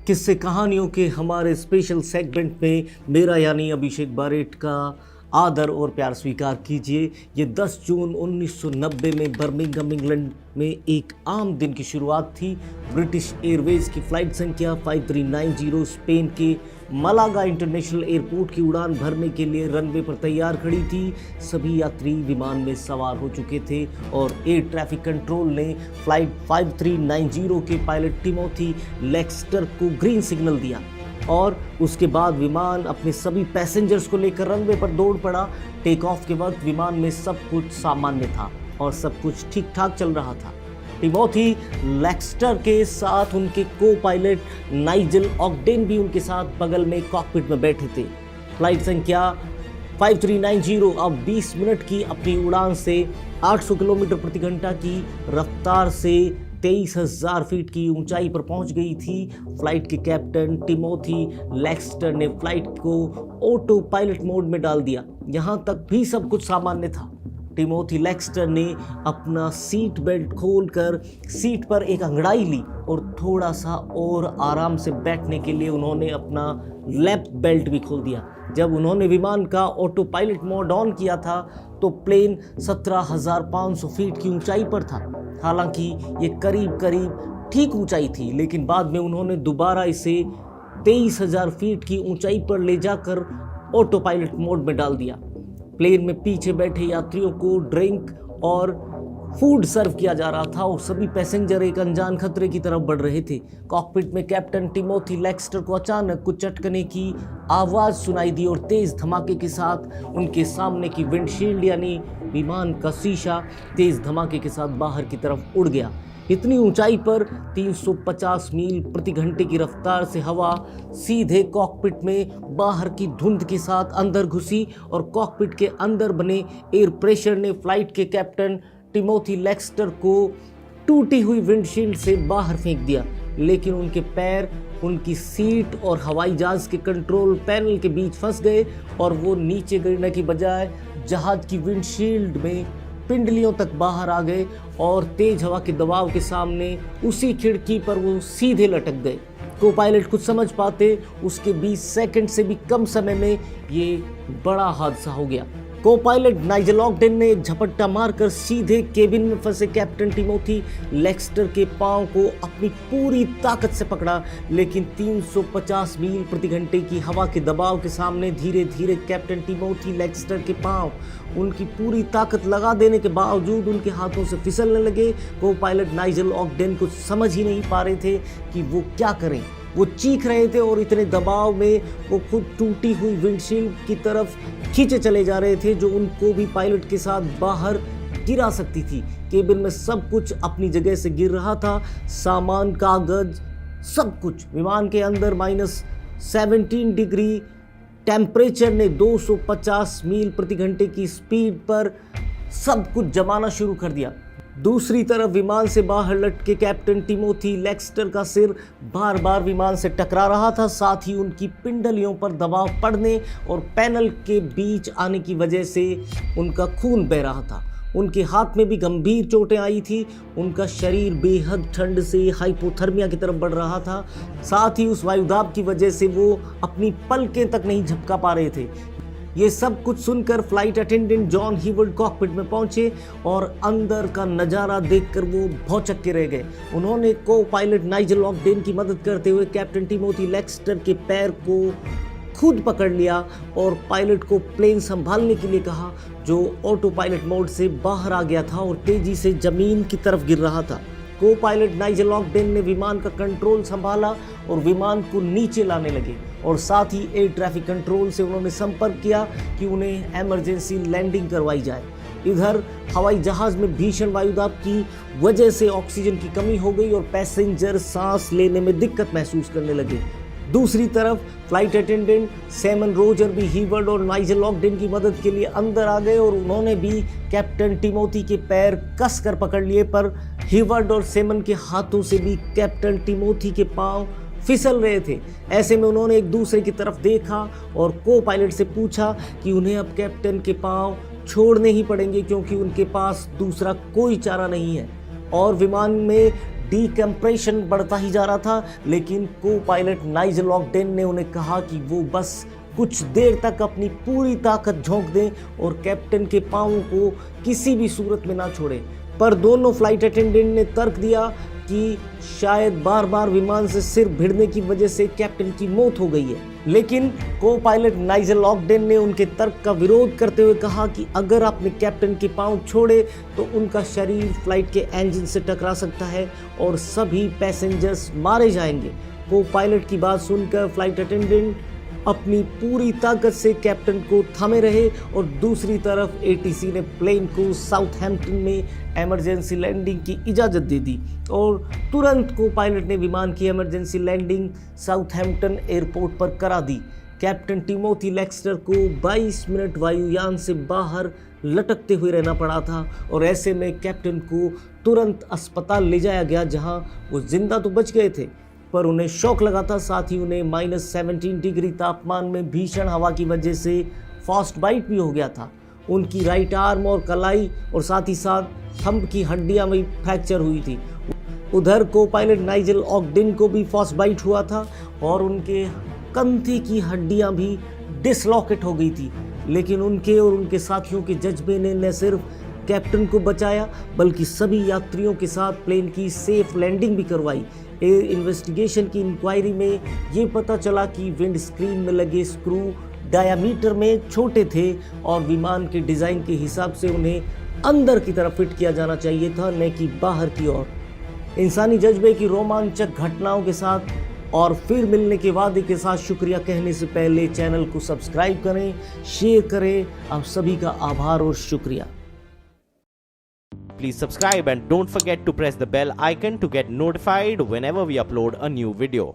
किस्से कहानियों के हमारे स्पेशल सेगमेंट में मेरा यानी अभिषेक बारेट का आदर और प्यार स्वीकार कीजिए। ये 10 जून 1990 में बर्मिंघम इंग्लैंड में एक आम दिन की शुरुआत थी। ब्रिटिश एयरवेज की फ़्लाइट संख्या 5390 स्पेन के मलागा इंटरनेशनल एयरपोर्ट की उड़ान भरने के लिए रनवे पर तैयार खड़ी थी। सभी यात्री विमान में सवार हो चुके थे और एयर ट्रैफिक कंट्रोल ने फ़्लाइट 5390 के पायलट टिमोथी लेक्स्टर को ग्रीन सिग्नल दिया और उसके बाद विमान अपने सभी पैसेंजर्स को लेकर रनवे पर दौड़ पड़ा। टेक ऑफ के वक्त विमान में सब कुछ सामान्य था और सब कुछ ठीक ठाक चल रहा था। टिमोथी लेक्स्टर के साथ उनके को पायलट नाइजल ऑगडेन भी उनके साथ बगल में कॉकपिट में बैठे थे। फ्लाइट संख्या 5390 अब 20 मिनट की अपनी उड़ान से 800 किलोमीटर प्रति घंटा की रफ्तार से 23,000 फीट की ऊंचाई पर पहुंच गई थी। फ्लाइट के कैप्टन टिमोथी लेक्स्टर ने फ्लाइट को ऑटो पायलट मोड में डाल दिया। यहां तक भी सब कुछ सामान्य था। टिमोथी लेक्स्टर ने अपना सीट बेल्ट खोलकर सीट पर एक अंगड़ाई ली और थोड़ा सा और आराम से बैठने के लिए उन्होंने अपना लैप बेल्ट भी खोल दिया। जब उन्होंने विमान का ऑटो पायलट मोड ऑन किया था तो प्लेन 17,500 फीट की ऊंचाई पर था। हालांकि ये करीब ठीक ऊंचाई थी, लेकिन बाद में उन्होंने दोबारा इसे 23,000 फीट की ऊंचाई पर ले जाकर ऑटो पायलट मोड में डाल दिया। प्लेन में पीछे बैठे यात्रियों को ड्रिंक और फूड सर्व किया जा रहा था और सभी पैसेंजर एक अनजान खतरे की तरफ बढ़ रहे थे। कॉकपिट में कैप्टन टिमोथी लेक्स्टर को अचानक कुछ चटकने की आवाज़ सुनाई दी और तेज़ धमाके के साथ उनके सामने की विंडशील्ड यानी विमान का शीशा तेज़ धमाके के साथ बाहर की तरफ उड़ गया। इतनी ऊंचाई पर 350 मील प्रति घंटे की रफ्तार से हवा सीधे कॉकपिट में बाहर की धुंध के साथ अंदर घुसी और कॉकपिट के अंदर बने एयर प्रेशर ने फ्लाइट के कैप्टन टिमोथी लेक्स्टर को टूटी हुई विंडशील्ड से बाहर फेंक दिया, लेकिन उनके पैर उनकी सीट और हवाई जहाज के कंट्रोल पैनल के बीच फंस गए और वो नीचे गिरने की बजाय जहाज की विंडशील्ड में पिंडलियों तक बाहर आ गए और तेज हवा के दबाव के सामने उसी खिड़की पर वो सीधे लटक गए। को पायलट कुछ समझ पाते उसके 20 सेकंड से भी कम समय में ये बड़ा हादसा हो गया। को पायलट नाइजल ऑगडेन ने एक झपट्टा मारकर सीधे केबिन में फंसे कैप्टन टिमोथी लेक्स्टर के पांव को अपनी पूरी ताकत से पकड़ा, लेकिन 350 मील प्रति घंटे की हवा के दबाव के सामने धीरे धीरे कैप्टन टिमोथी लेक्स्टर के पांव उनकी पूरी ताकत लगा देने के बावजूद उनके हाथों से फिसलने लगे। को पायलट नाइजल ऑगडेन कुछ समझ ही नहीं पा रहे थे कि वो क्या करें। वो चीख रहे थे और इतने दबाव में वो खुद टूटी हुई विंडशील्ड की तरफ खींचे चले जा रहे थे जो उनको भी पायलट के साथ बाहर गिरा सकती थी। केबिन में सब कुछ अपनी जगह से गिर रहा था, सामान, कागज, सब कुछ। विमान के अंदर -17 डिग्री टेम्परेचर ने 250 मील प्रति घंटे की स्पीड पर सब कुछ जमाना शुरू कर दिया। दूसरी तरफ विमान से बाहर लटके कैप्टन टिमोथी लेक्स्टर का सिर बार बार विमान से टकरा रहा था, साथ ही उनकी पिंडलियों पर दबाव पड़ने और पैनल के बीच आने की वजह से उनका खून बह रहा था। उनके हाथ में भी गंभीर चोटें आई थी। उनका शरीर बेहद ठंड से हाइपोथर्मिया की तरफ बढ़ रहा था। साथ ही उस वायुदाब की वजह से वो अपनी पलकें तक नहीं झपका पा रहे थे। ये सब कुछ सुनकर फ्लाइट अटेंडेंट जॉन हीवर्ड कॉकपिट में पहुंचे और अंदर का नज़ारा देखकर वो भौचक्के के रह गए। उन्होंने को पायलट नाइजल ऑगडेन की मदद करते हुए कैप्टन टिमोथी लेक्स्टर के पैर को खुद पकड़ लिया और पायलट को प्लेन संभालने के लिए कहा, जो ऑटो पायलट मोड से बाहर आ गया था और तेजी से जमीन की तरफ गिर रहा था। को पायलट नाइजल ऑगडेन ने विमान का कंट्रोल संभाला और विमान को नीचे लाने लगे और साथ ही एयर ट्रैफिक कंट्रोल से उन्होंने संपर्क किया कि उन्हें इमरजेंसी लैंडिंग करवाई जाए। इधर हवाई जहाज में भीषण वायुदाब की वजह से ऑक्सीजन की कमी हो गई और पैसेंजर सांस लेने में दिक्कत महसूस करने लगे। दूसरी तरफ फ्लाइट अटेंडेंट सैमन रोजर भी हीवर्ड और नाइजल ऑगडेन की मदद के लिए अंदर आ गए और उन्होंने भी कैप्टन टिमोथी के पैर कसकर पकड़ लिए, पर हीवर्ड और सैमन के हाथों से भी कैप्टन टिमोथी के पांव फिसल रहे थे। ऐसे में उन्होंने एक दूसरे की तरफ देखा और को पायलट से पूछा कि उन्हें अब कैप्टन के पांव छोड़ने ही पड़ेंगे क्योंकि उनके पास दूसरा कोई चारा नहीं है। और विमान में डीकम्प्रेशन बढ़ता ही जा रहा था, लेकिन को पायलट नाइजल ऑगडेन ने उन्हें कहा कि वो बस कुछ देर तक अपनी पूरी ताकत झोंक दें और कैप्टन के पाँवों को किसी भी सूरत में ना छोड़ें। पर दोनों फ्लाइट अटेंडेंट ने तर्क दिया कि शायद बार बार विमान से सिर भिड़ने की वजह से कैप्टन की मौत हो गई है। लेकिन को पायलट नाइजल ऑगडेन ने उनके तर्क का विरोध करते हुए कहा कि अगर आपने कैप्टन के पांव छोड़े तो उनका शरीर फ्लाइट के इंजन से टकरा सकता है और सभी पैसेंजर्स मारे जाएंगे। को पायलट की बात सुनकर फ्लाइट अटेंडेंट अपनी पूरी ताकत से कैप्टन को थामे रहे और दूसरी तरफ एटीसी ने प्लेन को साउथहैम्पटन में इमरजेंसी लैंडिंग की इजाज़त दे दी और तुरंत को पायलट ने विमान की इमरजेंसी लैंडिंग साउथहैम्पटन एयरपोर्ट पर करा दी। कैप्टन टिमोथी लेक्सटर को 22 मिनट वायुयान से बाहर लटकते हुए रहना पड़ा था और ऐसे में कैप्टन को तुरंत अस्पताल ले जाया गया, जहां वो जिंदा तो बच गए थे पर उन्हें शॉक लगा था। साथ ही उन्हें -17 डिग्री तापमान में भीषण हवा की वजह से फास्ट बाइट भी हो गया था। उनकी राइट आर्म और कलाई और साथ ही साथ थंब की हड्डियां भी फ्रैक्चर हुई थी। उधर को पायलट नाइजल ऑगडेन को भी फास्ट बाइट हुआ था और उनके कंधे की हड्डियां भी डिसलॉकेट हो गई थी। लेकिन उनके और उनके साथियों के जज्बे ने न सिर्फ कैप्टन को बचाया बल्कि सभी यात्रियों के साथ प्लेन की सेफ लैंडिंग भी करवाई। एयर इन्वेस्टिगेशन की इंक्वायरी में ये पता चला कि विंड स्क्रीन में लगे स्क्रू डायामीटर में छोटे थे और विमान के डिज़ाइन के हिसाब से उन्हें अंदर की तरफ फिट किया जाना चाहिए था, न कि बाहर की ओर। इंसानी जज्बे की रोमांचक घटनाओं के साथ और फिर मिलने के वादे के साथ शुक्रिया कहने से पहले चैनल को सब्सक्राइब करें, शेयर करें। आप सभी का आभार और शुक्रिया। Please subscribe and don't forget to press the bell icon to get notified whenever we upload a new video.